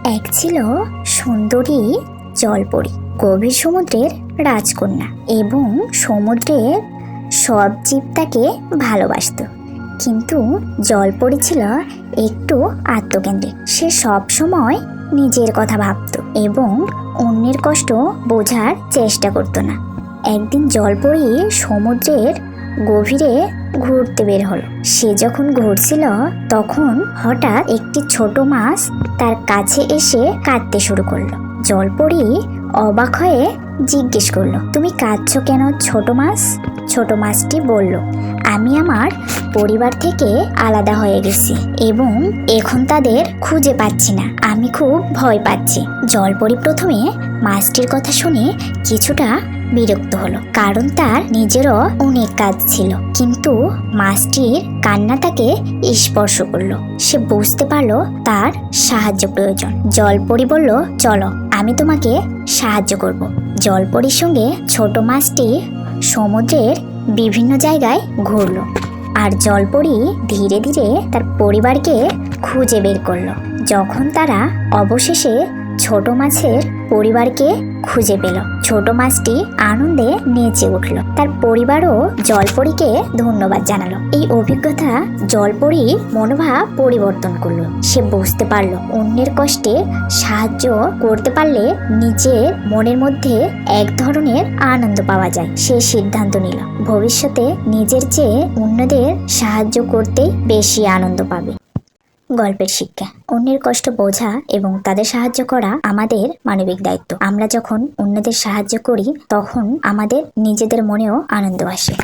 এক ছিল সুন্দরী জলপরী, গভীর সমুদ্রের রাজকন্যা এবং সমুদ্রের সব জীব তাকে ভালোবাসত। কিন্তু জলপরী ছিল একটু আত্মকেন্দ্রিক। সে সব সময় নিজের কথা ভাবত এবং অন্যের কষ্ট বোঝার চেষ্টা করত না। একদিন জলপরী সমুদ্রের গভীরে ঘুরতে বের হলো। সে যখন ঘুরছিল তখন হঠাৎ একটি ছোট মাছ তার কাছে এসে কাঁদতে শুরু করলো। জলপরী অবাক হয়ে জিজ্ঞেস করলো, তুমি কাঁদছো কেন ছোট মাছ? ছোট মাছটি বলল, আমি আমার পরিবার থেকে আলাদা হয়ে গেছি এবং এখন তাদের খুঁজে পাচ্ছি না। আমি খুব ভয় পাচ্ছি। জলপরী প্রথমে মাছটির কথা শুনে কিছুটা বিরক্ত হলো, কারণ তার নিজেরও অনেক কাজ ছিল। কিন্তু মাছটির কান্না তাকে স্পর্শ করলো। সে বুঝতে পারলো তার সাহায্য প্রয়োজন। জলপরী বলল, চলো আমি তোমাকে সাহায্য করব। জলপরীর সঙ্গে ছোট মাছটি সমুদ্রের বিভিন্ন জায়গায় ঘুরলো আর জলপরী ধীরে ধীরে তার পরিবারকে খুঁজে বের করলো। যখন তারা অবশেষে ছোট মাছের পরিবারকে খুঁজে পেল, ছোট মাছটি আনন্দে নেচে উঠল। তার পরিবারও জলপরীকে ধন্যবাদ জানালো। এই অভিজ্ঞতা জলপরীর মনোভাব পরিবর্তন করলো। সে বুঝতে পারলো অন্যের কষ্টে সাহায্য করতে পারলে নিজের মনের মধ্যে এক ধরনের আনন্দ পাওয়া যায়। সে সিদ্ধান্ত নিল ভবিষ্যতে নিজের চেয়ে অন্যদের সাহায্য করতেই বেশি আনন্দ পাবে। গল্পের শিক্ষা, অন্যের কষ্ট বোঝা এবং তাদের সাহায্য করা আমাদের মানবিক দায়িত্ব। আমরা যখন অন্যদের সাহায্য করি তখন আমাদের নিজেদের মনেও আনন্দ আসে।